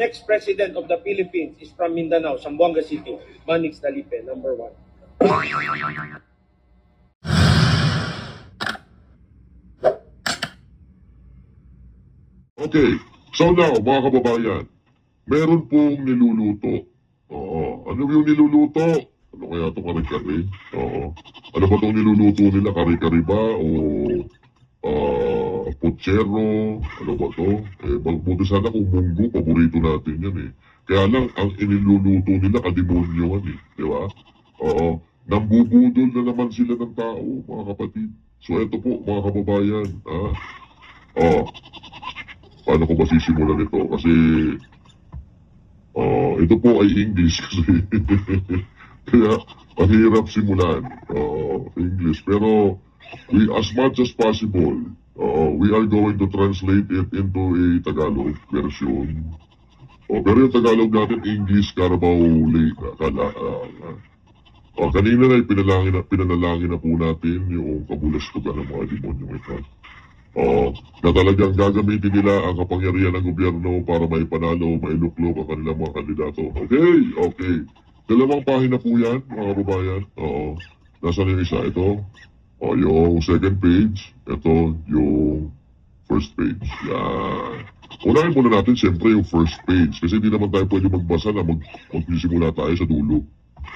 next president of the Philippines is from Mindanao, Zamboanga City, Manix Dalipe, number 1. Okay, so now, mga kababayan, meron pong niluluto. Oo. Ano yung niluluto? Ano kaya ito kare-kare? Oo. Ano ba itong niluluto nila? Kare-kare ba? O putsero? Ano ba ito? Buti sana kung munggo, paborito natin yan eh. Kaya lang, ang iniluluto nila, kademonyoan eh. Di ba? Oo. Nambubudol na naman sila ng tao, mga kapatid. So, eto po, mga kababayan. Paano ko ba sisimulan ito? Kasi ito po ay English kasi kaya mahirap simulan English. Pero as much as possible, we are going to translate it into a Tagalog version. Pero yung Tagalog natin, English Carabao late. Kanina na pinanalangin na po natin yung kabulastugan ng mga demonyo ito. Na talagang gagamitin nila ang kapangyarihan ng gobyerno para maipanalo, mailuklok ang kanilang mga kandidato. Okay. Dalawang pahina po yan, mga kababayan. Nasaan yung isa? Ito. Yung second page. Ito, yung first page. Yan. Unahin muna natin siyempre yung first page. Kasi hindi naman tayo pwede magbasa na magsisimula tayo sa dulo.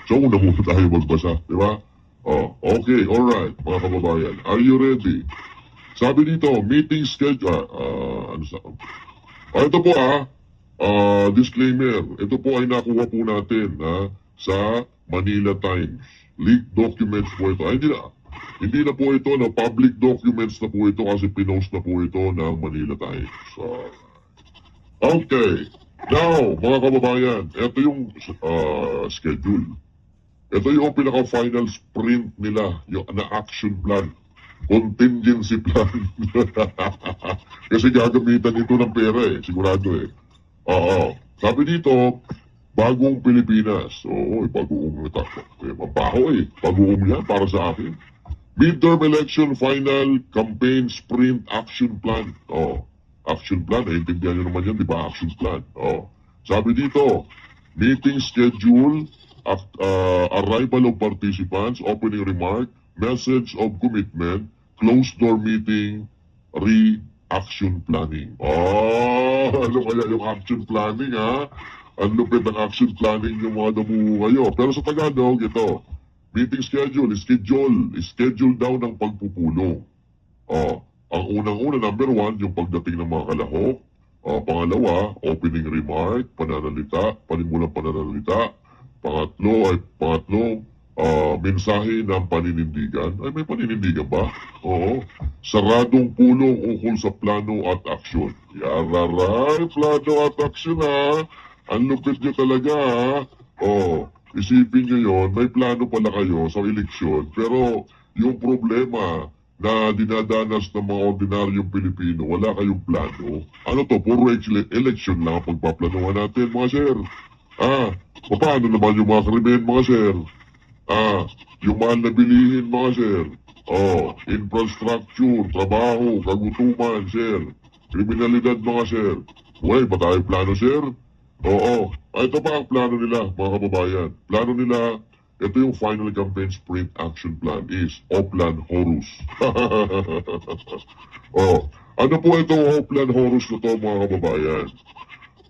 So, una muna tayo magbasa. Di ba? Okay, alright, mga kababayan. Are you ready? Sabi dito, meeting schedule, ito po disclaimer, ito po ay nakuha po natin sa Manila Times. Leaked documents po ito. Hindi na po ito, public documents na po ito kasi pinost na po ito ng Manila Times. Okay, now, mga kababayan, ito yung schedule. Ito yung pinaka-final sprint nila, yung action plan. Contingency plan. Kasi gagamitan ito ng pera sigurado Sabi dito, bagong Pilipinas. Bagong mabaho Bagong yan para sa akin. Midterm election final campaign sprint action plan. Action plan, intindihan nyo naman yan, di ba? Action plan. Sabi dito, meeting schedule, arrival of participants, opening remark, message of commitment, closed door meeting, re-action planning. Ano kaya yung action planning Ang lupit ng action planning yung mga damuho kayo. Pero sa Tagalog, ito, meeting schedule daw ng pagpupulong. Ang unang-una, number 1, yung pagdating ng mga kalahok. Pangalawa, opening remark, panimulang pananalita. Pangatlo, mensahe ng paninindigan. Ay, may paninindigan ba? Saradong pulong ukol sa plano at aksyon. Yararay, plano at aksyon Ang lupit nyo talaga isipin nyo yon, may plano pala kayo sa eleksyon. Pero yung problema na dinadanas ng mga ordinaryong Pilipino, wala kayong plano. Ano to? Puro election lang ang pagpaplanuhan natin, mga sir. Paano naman yung mga krimen, mga sir? Yung mahal na bilihin, mga sir. Infrastructure, trabaho, kagutuman, sir. Kriminalidad, mga sir. Ba tayo plano, sir? Ito pa ang plano nila, mga kababayan. Plano nila, ito yung final campaign sprint action plan is Oplan Horus. Ano po itong Oplan Horus na to, mga kababayan?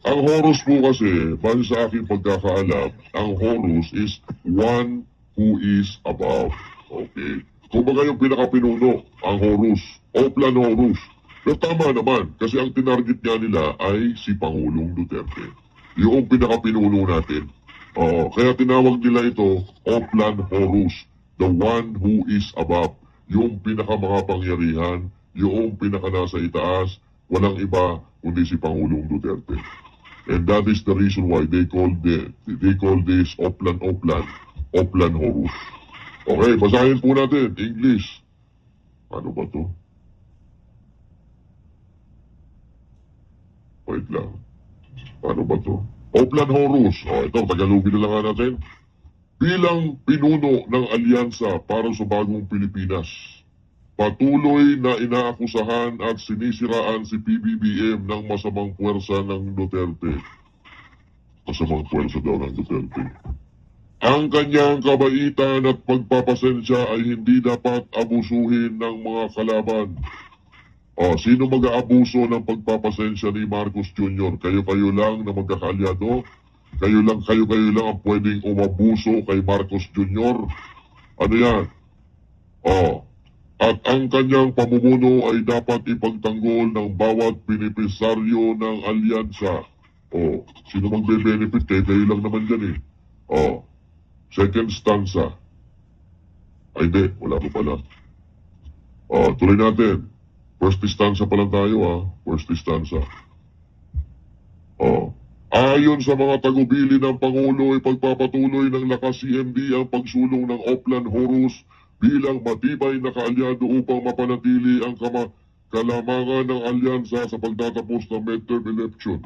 Ang Horus po kasi, base sa aking pagkakaalam, ang Horus is one who is above. Okay? Kumbaga yung pinakapinuno, ang Horus. Oplan Horus. Pero tama naman, kasi ang tinarget niya nila ay si Pangulong Duterte. Yung pinakapinuno natin. Kaya tinawag nila ito, Oplan Horus. The one who is above. Yung pinakamakapangyarihan, yung pinakanasa itaas, walang iba kundi si Pangulong Duterte. And that is the reason why they call this Oplan Horus. Okay, basahin po natin, English. Ano ba to? Wait lang. Ano ba to? Oplan Horus. Ito, Tagalogin na lang nga natin. Bilang pinuno ng alyansa para sa bagong Pilipinas, patuloy na inaakusahan at sinisiraan si PBBM ng masamang puwersa ng Duterte. kasamang puwersa daw ng Duterte. Ang kanyang kabaitan at pagpapasensya ay hindi dapat abusuhin ng mga kalaban. Sino mag-aabuso ng pagpapasensya ni Marcos Jr.? Kayo-kayo lang na magkakaalyado? Kayo-kayo lang ang pwedeng umabuso kay Marcos Jr.? Ano yan? At ang kanyang pamumuno ay dapat ipagtanggol ng bawat benepisaryo ng alyansa. Sino magbe-benefit? Kayo lang naman dyan eh. Second stanza. Ay hindi, wala pa pala. Tuloy natin. First stanza pa lang tayo First stanza. Ayon sa mga tagubili ng Pangulo, ipagpapatuloy ng lakas CMD ang pagsulong ng Oplan Horus bilang matibay na kaalyado upang mapanatili ang kalamangan ng alyansa sa pagtatapos ng midterm election.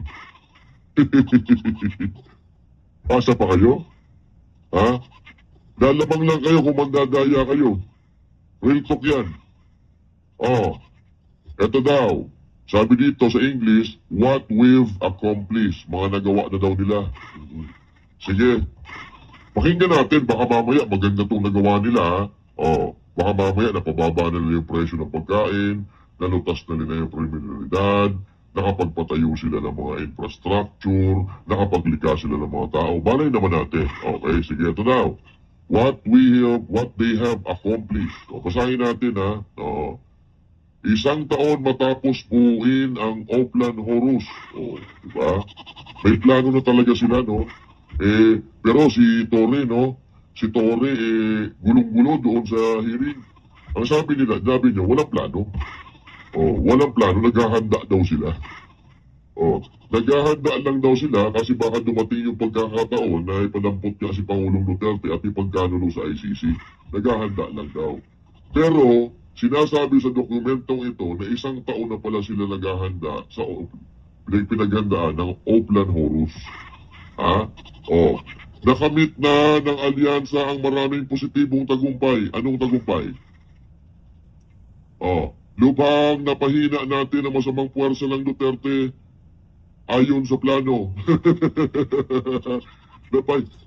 Asa pa kayo? Lalamang lang kayo kung mandadaya kayo. Real talk yan. Eto daw. Sabi dito sa English, what we've accomplished. Mga nagawa na daw nila. Sige. Pakinggan natin, baka mamaya maganda itong nagawa nila. Baka mamaya napababa na nila yung presyo ng pagkain, nalutas na nila yung kriminalidad, nakapagpatayo sila ng mga infrastructure, nakapaglika sila ng mga tao. Balay naman natin. Okay, sige, ito daw. What they have accomplished. Basahin natin Isang taon matapos buuin ang Oplan Horus. Diba? May plano na talaga sila, no? Pero si Torre, no? Si Torre, gulong-gulo doon sa hearing. Ang sabi niya, walang plano. Walang plano, naghahanda daw sila. Naghahanda lang daw sila kasi baka dumating yung pagkakataon na ipadampot niya si Pangulong Duterte at ipagkanulo sa ICC. Naghahanda lang daw. Pero, sinasabi sa dokumentong ito na isang taon na pala sila naghahanda sa pinaghandaan ng Oplan Horus. Nakamit na ng alyansa ang maraming positibong tagumpay. Anong tagumpay? Lubhang napahina natin ang masamang puwersa ng Duterte ayon sa plano.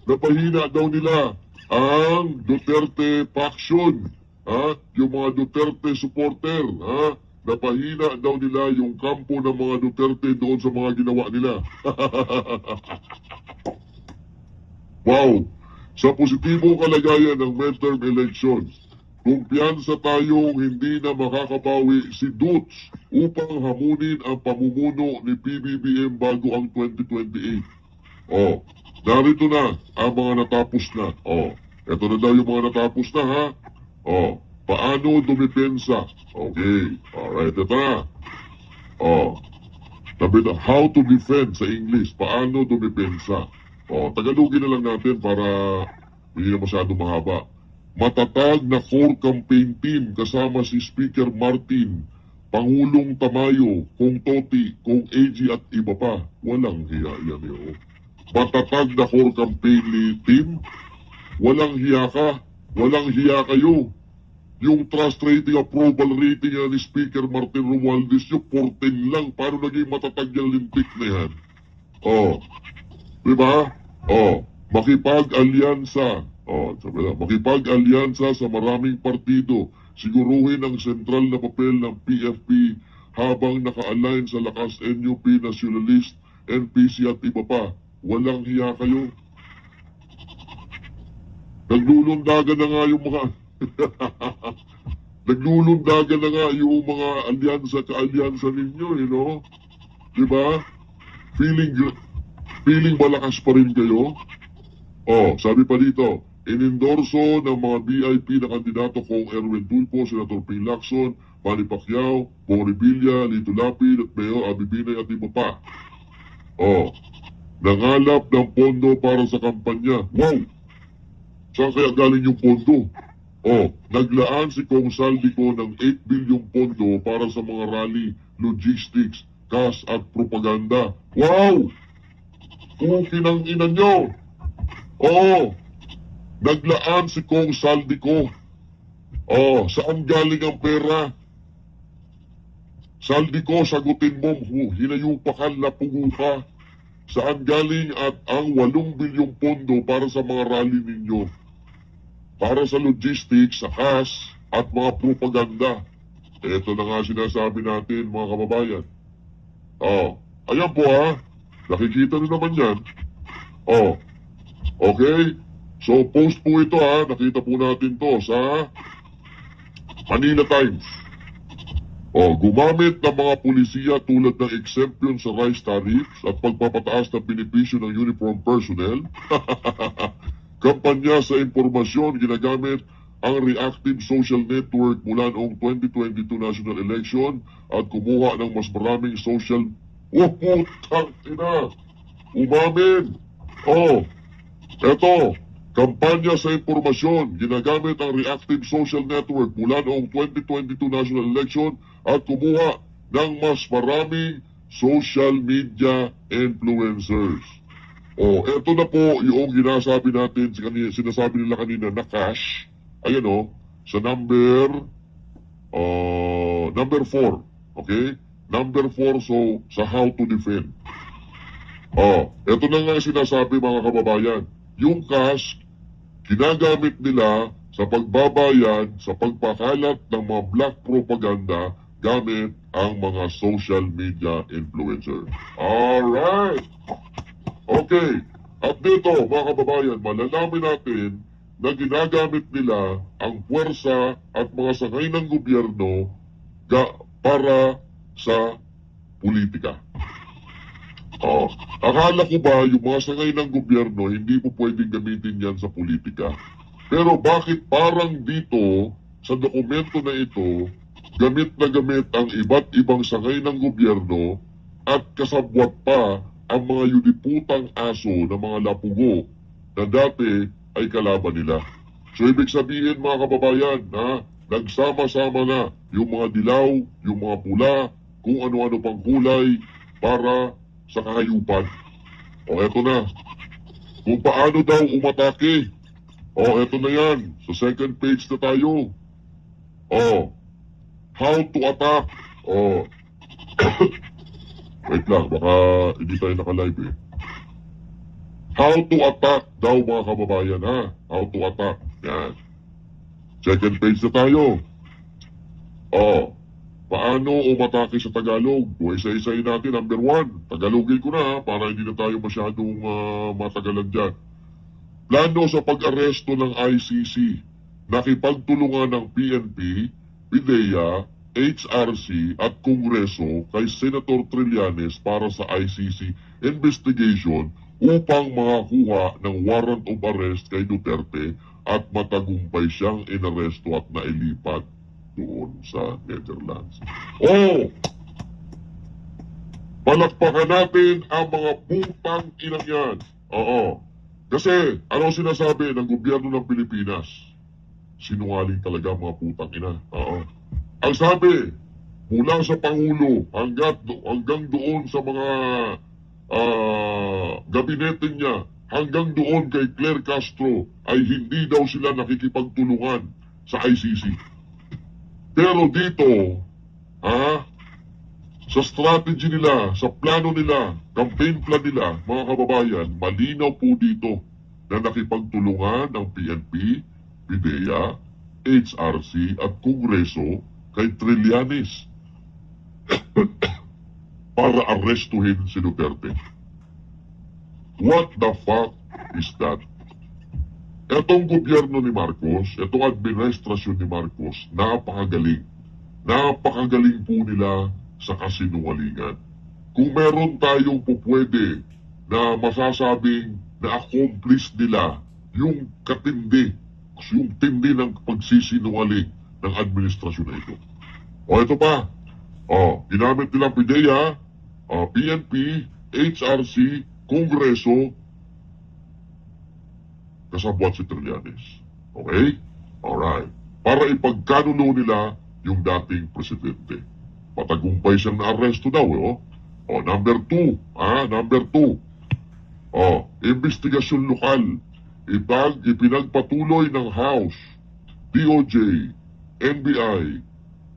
Napahina daw nila ang Duterte faction. Yung mga Duterte supporter, napahina daw nila yung kampo ng mga Duterte doon sa mga ginawa nila. Wow! Sa positibong kalagayan ng midterm elections, kumpiyansa tayong hindi na makakabawi si Dutz upang hamunin ang pamumuno ni PBBM bago ang 2028. Narito na ang mga natapos na. Ito na daw yung mga natapos na paano dumipensa? Okay, alright, ito na. Sabi na, how to defend sa English, paano dumipensa? Tagalogin na lang natin para hindi na masyado mahaba. Matatag na core campaign team kasama si Speaker Martin, Pangulong Tamayo, Kong Toti, Kong AG at iba pa. Walang hiya yan yun. Matatag na core campaign team, walang hiya ka, walang hiya kayo. Yung trust rating, approval rating ni Speaker Martin Romualdez, yung 14 lang. Paano naging matatag yung lintik na yan? Diba? Makipag-alyansa. Makipag-alyansa sa maraming partido. Siguruhin ang sentral na papel ng PFP habang naka-align sa lakas NUP, Nationalist, NPC at iba pa. Walang hiya kayo. Naglulundagan na nga yung mga naglulundagan na nga yung mga alyansa ninyo, Diba? Feeling malakas pa rin kayo? Sabi pa dito, inendorso ng mga VIP na kandidato kong Erwin Tulfo, Senator Ping Lacson, Manny Pacquiao, Bong Revilla, Lito Lapid, at Mayor Abby Binay at iba pa. Nangalap ng pondo para sa kampanya. Wow! Saan kaya galing yung pondo? Naglaan si Kong Saldico ng 8 bilyong pondo para sa mga rally, logistics, cash at propaganda. Wow! Kukin ang ina nyo! Naglaan si Kong Saldico. Saan galing ang pera? Saldico, sagutin mo, hinayupakan na pungo ka. saan galing at ang 8 bilyong pondo para sa mga rally ninyo? Para sa logistics, sa cash, at mga propaganda. Ito na nga sinasabi natin, mga kababayan. Ayan po ha. Nakikita nyo naman yan. Okay? So, post po ito ha. Nakita po natin to sa Manila Times. Gumamit ng mga pulisiya tulad ng exemption sa rice tariffs at pagpapataas ng benepisyo ng uniform personnel. Kampanya sa impormasyon, ginagamit ang reactive social network mula noong 2022 national election at kumuha ng mas maraming social... putang ina! Umamin! Eto, kampanya sa impormasyon, ginagamit ang reactive social network mula noong 2022 national election at kumuha ng mas maraming social media influencers. Eto na po yung ginasabi natin, sinasabi nila kanina na cash. Ayan sa number 4. Okay? Number 4, so sa how to defend. Eto na nga sinasabi mga kababayan. Yung cash, ginagamit nila sa pagbabayad, sa pagpakalat ng mga black propaganda gamit ang mga social media influencer. Alright! Okay. At dito, mga kababayan, malalaman natin na ginagamit nila ang puwersa at mga sangay ng gobyerno para sa politika. Akala ko ba yung mga sangay ng gobyerno hindi po pwedeng gamitin yan sa politika? Pero bakit parang dito, sa dokumento na ito, gamit na gamit ang iba't ibang sangay ng gobyerno at kasabwat pa ang mga yudiputang aso ng mga lapugo na dati ay kalaban nila. So ibig sabihin mga kababayan, nagsama-sama na yung mga dilaw, yung mga pula, kung ano-ano pang kulay para sa kahayupan. Eto na. Kung paano daw umatake. Eto na yan. Sa second page na tayo. How to attack. Wait lang, baka hindi tayo naka-live eh. How to attack daw mga kababayan ha. How to attack. Yan. Second page na tayo. Paano umatake sa Tagalog? Isa-isayin natin. Number 1, Tagalogin ko na para hindi na tayo masyadong matagalan dyan. Plano sa pag-aresto ng ICC. Nakipagtulungan ng PNP, PIDEA, HRC at Kongreso kay Senator Trillanes para sa ICC investigation upang makakuha ng warrant of arrest kay Duterte at matagumpay siyang inaresto at nailipat doon sa Netherlands. Palakpakan natin ang mga putang inang yan. Kasi, ano sinasabi ng gobyerno ng Pilipinas? Sinungaling talaga mga putang ina. Ang sabi, mula sa Pangulo hanggang doon sa mga gabinete niya, hanggang doon kay Claire Castro, ay hindi daw sila nakikipagtulungan sa ICC. Pero dito, sa strategy nila, sa plano nila, campaign plan nila, mga kababayan, malinaw po dito na nakipagtulungan ng PNP, PIDEA, HRC at Kongreso kay Trillanes para arrestuhin si Duterte. What the fuck is that? Etong gobyerno ni Marcos, etong administrasyon ni Marcos, napakagaling. Napakagaling po nila sa kasinungalingan. Kung meron tayong pupwede na masasabing na accomplice nila yung katindi, yung tindi ng pagsisinungaling ng administrasyon na ito. Ito pa. Ginamit nilang PIDEA, PNP, HRC, Kongreso, kasabwat si Trillanes. Okay? Alright. Para ipagkanulo nila yung dating presidente. Patagumpay siyang na-arresto daw, number 2, number 2. Investigasyon lokal. Ipinagpatuloy ng House, DOJ, NBI,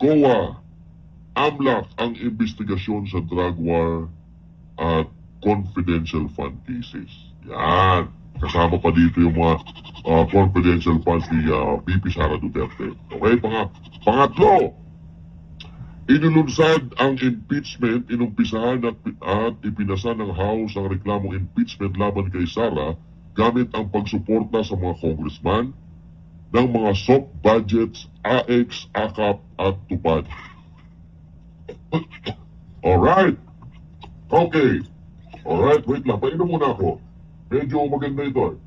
COA, AMLAC ang investigasyon sa drug war at confidential fund cases. Yan. Kasama pa dito yung mga confidential funds ni VP Sara Duterte. Okay, pangatlo, inulunsad ang impeachment, inumpisahan at ipinasa ng House ang reklamong impeachment laban kay Sara gamit ang pagsuporta sa mga congressman ng mga soft budgets, AX, AKAP at TUPAD. Alright. Okay. Alright, wait lang. Painom muna ako. Medyo maganda ito eh.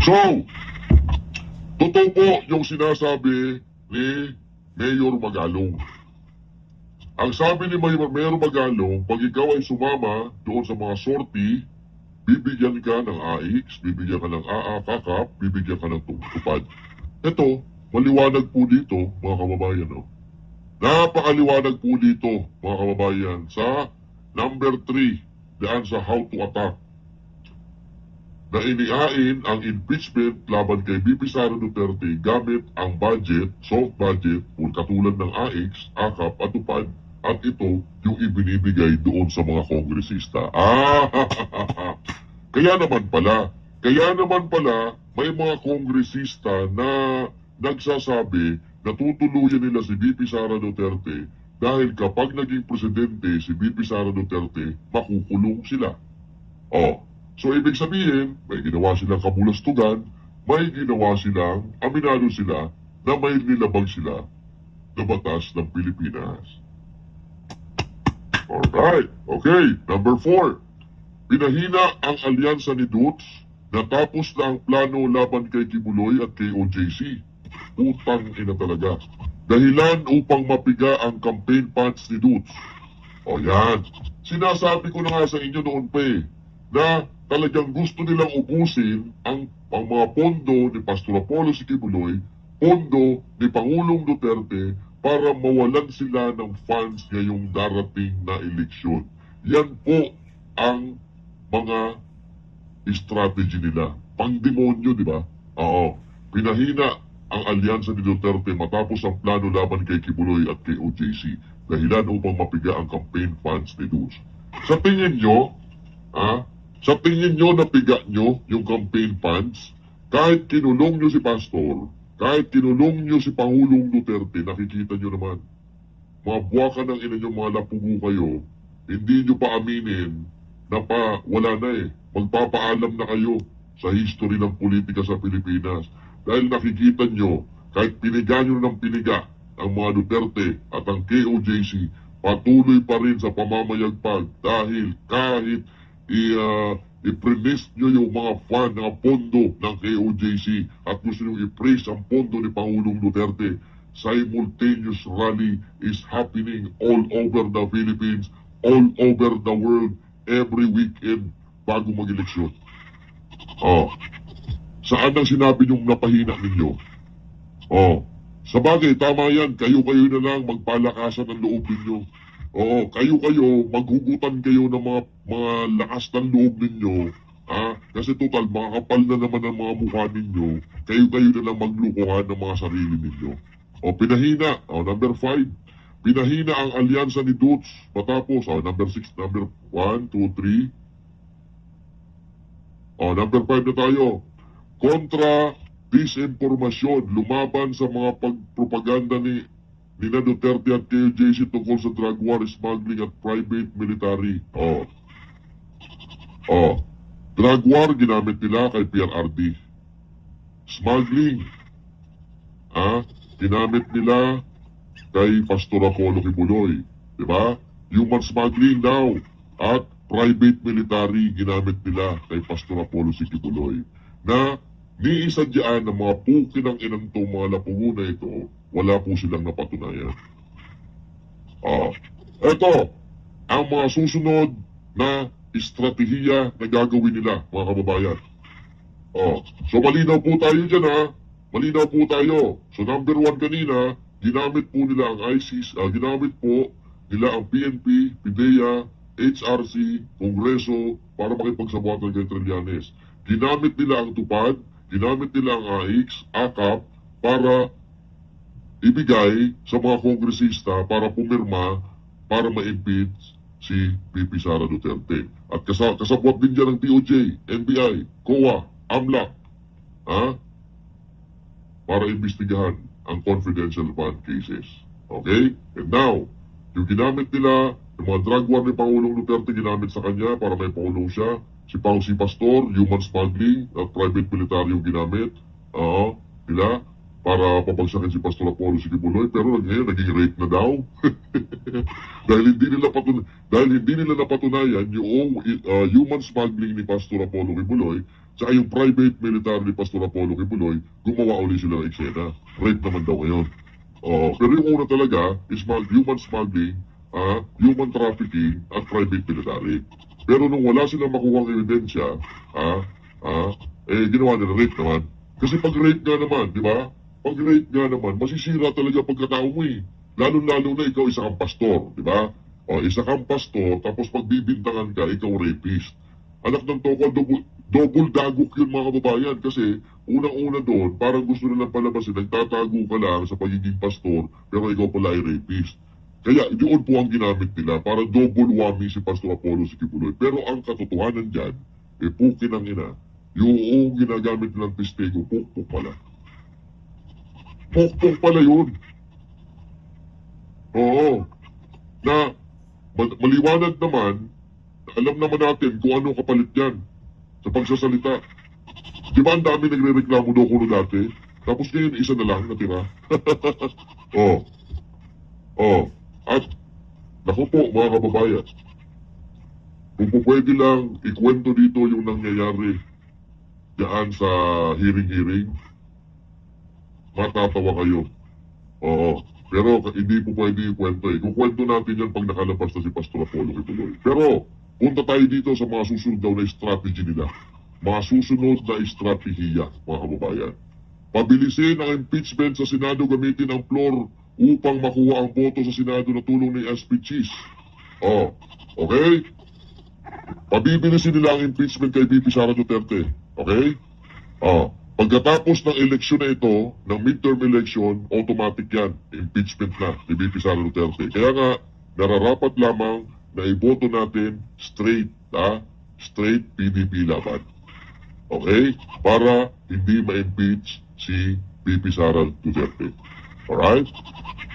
So, totoo po yung sinasabi ni Mayor Magalong. Ang sabi ni Mayor Magalong, pag ikaw ay sumama doon sa mga sortie, bibigyan ka ng AX, bibigyan ka ng AAKAP, bibigyan ka ng TUPAD. Ito, maliwanag po dito, mga kababayan. No? Napakaliwanag po dito, mga kababayan, sa number 3, daan sa how to attack. Na iniain ang impeachment laban kay VP Sara Duterte gamit ang budget, soft budget, katulad ng AX, AKAP at TUPAD, at ito yung ibinibigay doon sa mga kongresista. Kaya naman pala, may mga kongresista na nagsasabi na tutuluyan nila si VP Sara Duterte dahil kapag naging presidente si VP Sara Duterte, makukulong sila. So ibig sabihin, may ginawa silang kabulastugan, may ginawa silang, aminado sila, na may nilabag sila na batas ng Pilipinas. Alright, okay, number 4. Pinahina ang alyansa ni Dutz natapos na ang plano laban kay Kibuloy at kay OJC. Utang ina talaga. Dahilan upang mapiga ang campaign funds ni Dutz. O yan, sinasabi ko na nga sa inyo noon pa na talagang gusto nilang ubusin ang mga pondo ni Pastor Apollo si Kibuloy, pondo ni Pangulong Duterte para mawalan sila ng funds ngayong darating na eleksyon. Yan po ang mga strategy nila. Pangdemonyo, di ba? Oo. Pinahina ang alyansa ni Duterte matapos ang plano laban kay Kibuloy at kay OJC. Dahilan upang mapiga ang campaign funds ni Dutz. Sa tingin nyo, napiga nyo yung campaign funds, kahit kinulong nyo si Pastor, kahit kinulong nyo si Pangulong Duterte, nakikita nyo naman, mga buwakan ng ina nyo, mga lapugo kayo, hindi nyo pa aminin na wala na magpapaalam na kayo sa history ng politika sa Pilipinas. Dahil nakikita nyo, kahit piniga nyo ng piniga ang mga Duterte at ang KOJC, patuloy pa rin sa pamamayagpag dahil kahit i-premise nyo yung mga fund, mga pondo ng KOJC at gusto nyo i-praise ang pondo ni Pangulong Duterte, simultaneous rally is happening all over the Philippines, all over the world, every weekend bago mag-eleksyon. Saan ang sinabi niyong napahina ninyo? Sa bagay, tama yan. Kayo-kayo na lang magpalakasan ng loob ninyo. Kayo-kayo, maghugutan kayo ng mga lakas ng loob ninyo. Kasi total, makakapal na naman ang mga mukha ninyo. Kayo-kayo na lang maglukuhan ng mga sarili ninyo. Pinahina. Number 5. Pinahina ang alyansa ni Dutz. Matapos, number 6, number 1, 2, 3. Number 5 na tayo. Kontra disinformasyon, lumaban sa mga pagpropaganda ni Duterte at KOJC tungkol sa drug war, smuggling at private military. Drug war, ginamit nila kay PRRD. Smuggling, ginamit nila kay Pastor Apollo Kibuloy. Diba? Human smuggling daw. At private military, ginamit nila kay Pastor Apollo si Kibuloy. Na ni isa dyan ng mga pukin ng inantong mga lapungo na ito, wala po silang napatunayan. Ito, ang mga susunod na estratehiya na gagawin nila, mga kababayan. So malinaw po tayo dyan malinaw po tayo. So number 1 kanina, ginamit po nila ang ISIS, ginamit po nila ang PNP, PIDEA, HRC, Kongreso, para makipagsabuatan kay Trillanes. Ginamit nila ang TUPAD, ginamit nila ang AX, AKAP, para ibigay sa mga kongresista para pumirma para ma-impeach si VP Sara Duterte. At kasabwat din dyan ng DOJ, NBI, COA, AMLAC, ha? Para imbestigahan ang confidential fund cases. Okay? And now, yung ginamit nila, yung mga drug war ni Pangulong Duterte ginamit sa kanya para may paulong siya, si Pastor, human smuggling, at private military yung ginamit, nila, para papagsakin si Pastor Apollo Sikibuloy, pero ngayon naging rape na daw. dahil hindi nila napatunayan yung human smuggling ni Pastor Apollo Kibuloy, tsaka yung private military ni Pastor Apollo Kibuloy, gumawa uli sila ng eksena. Rape naman daw ngayon. Pero yung una talaga is human smuggling, human trafficking, at private military. Pero nung wala silang makuha ng ebidensya, ginawa nila rape naman. Kasi pag rape nga naman, di ba? Pag rape nga naman, masisira talaga pagkatao mo eh. Lalo-lalo na ikaw isa kang pastor, di ba? Isa kang pastor, tapos pagbibintangan ka, ikaw rapist. Anak ng toko, double dagok yun mga kababayan. Kasi unang-una doon, parang gusto nilang palabasin, nagtatago ka lang sa pagiging pastor, pero ikaw pala ay rapist. Kaya yun po ang ginamit nila, para double whammy si Pastor Apollo Sikibuloy. Pero ang katotohanan dyan, pukin ang ina. Yung ginagamit nilang testigo, pukpuk pala. Pukpuk pala yun. Oo. Na maliwanag naman, alam naman natin kung anong kapalit yan sa pagsasalita. Di ba ang dami nagre-reklamo daw ko dati? Tapos ngayon isa na lang natira. At naku po mga kababayan, kung po pwede lang ikwento dito yung nangyayari diyan sa hearing, matatawa kayo. Pero hindi po pwede ikwento eh. Kukwento natin yan pag nakalabas na si Pastor Apollo Kibuloy. Pero punta tayo dito sa mga susunod daw na strategy nila. Mga susunod na estratehiya, mga kababayan. Pabilisin ang impeachment sa Senado, gamitin ang floor upang makuha ang boto sa Senado na tulong ni SP Cheese. Okay? Pabibilisin nila ang impeachment kay VP Sara Duterte. Okay? Pagkatapos ng eleksyon na ito, ng midterm election, automatic yan. Impeachment na ni VP Sara Duterte. Kaya nga, nararapat lamang na iboto natin straight PDP laban. Okay? Para hindi ma-impeach si VP Sara Duterte. Alright?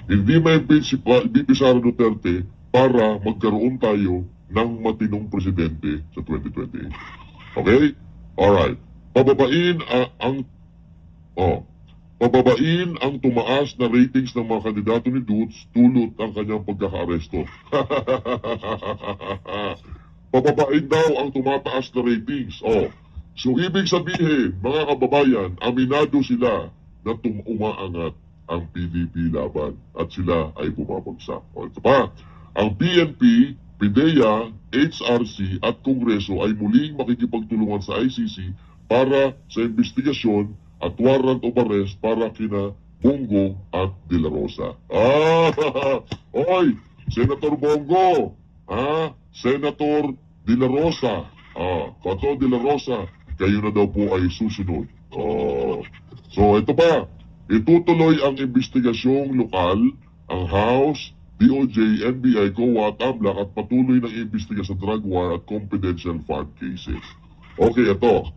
Hindi ma-impeach si VP Sara Duterte para magkaroon tayo ng matinong presidente sa 2028. Okay? Alright. Pababain ang tumaas na ratings ng mga kandidato ni Dutz dulot ang kanyang pagkakaaresto. Pababain daw ang tumataas na ratings. So ibig sabihin, mga kababayan, aminado sila na umaangat ang PDP laban at sila ay bumabagsak. Ito pa, ang PNP, PIDEA, HRC at Kongreso ay muling makikipagtulungan sa ICC para sa investigasyon at warrant of arrest para kina Bongo at De La Rosa. Oy, Senator Bongo, Senator De La Rosa, Bato De La Rosa, kayo na daw po ay susunod. So ito pa, itutuloy ang investigasyong lokal, ang House, DOJ, NBI, COA at AMLAC at patuloy ng imbestiga sa drug war at confidential fund cases. Okay, ito.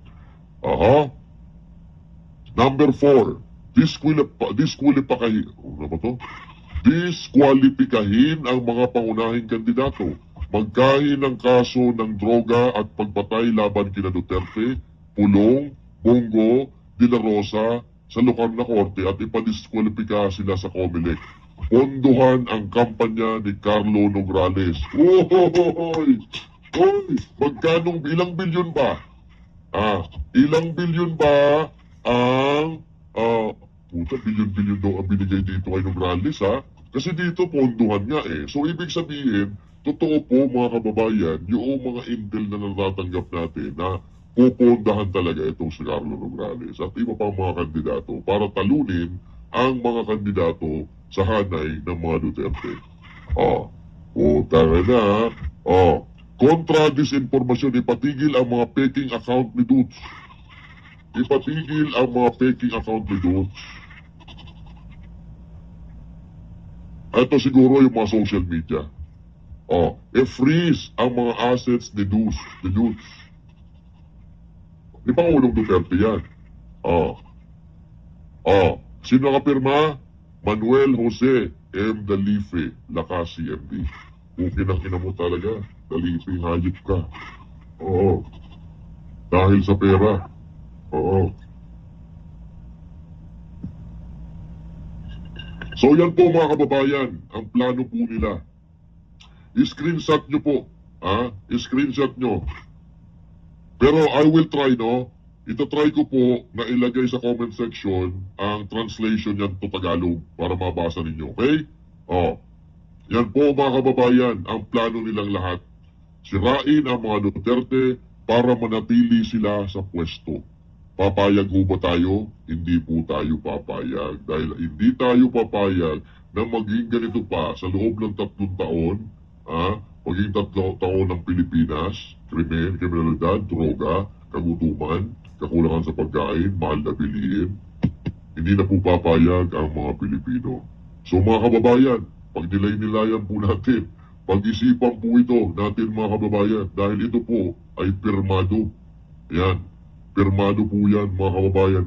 Number 4, diskwalipikahin ang mga pangunahing kandidato. Magkahin ng kaso ng droga at pagpatay laban kina Duterte, Pulong, Bongo, De La Rosa sa lokal na korte at ipadiskwalipika sila sa COMELEC. Pondohan ang kampanya ni Carlo Nograles. Magkanong ilang bilyon ba? Ilang bilyon ba ang bilyon-bilyon daw ang binigay dito kay Nograles Kasi dito ponduhan nga So ibig sabihin, totoo po mga kababayan, yung mga intel na natatanggap natin na pupondahan talaga itong si Carlo Nograles at iba pang mga kandidato para talunin ang mga kandidato sa hanay ng mga Duterte. Tara na kontra disinformasyon, ipatigil ang mga peking account ni Dutz. Ipatigil ang mga peking account ni Dutz. Ito siguro yung mga social media. freeze ang mga assets ni Dutch. Di Pangulong Duterte yan. Sino nakapirma? Manuel Jose M. Dalife, Lakas CMD. Bukin ang ina mo talaga. Dalife, hayop ka. Oo. Dahil sa pera. Oo. So yan po mga kababayan, ang plano po nila. I-screenshot nyo po. I-screenshot nyo. Pero I will try, no? Itatry ko po na ilagay sa comment section ang translation yan to Tagalog para mabasa ninyo, okay? Yan po mga kababayan, ang plano nilang lahat. Sirain ang mga Duterte para manatili sila sa pwesto. Papayag ho ba tayo? Hindi po tayo papayag. Dahil hindi tayo papayag na maging ganito pa sa loob ng 3 taon, maging 3 taon ng Pilipinas, krimen, kriminalidad, droga, kagutuman, kakulangan sa pagkain, mahal na bilihin. Hindi na po papayag ang mga Pilipino. So mga kababayan, pag nilay-nilayan po natin, pag-isipan po ito natin mga kababayan, dahil ito po ay pirmado. Yan, pirmado po yan mga kababayan.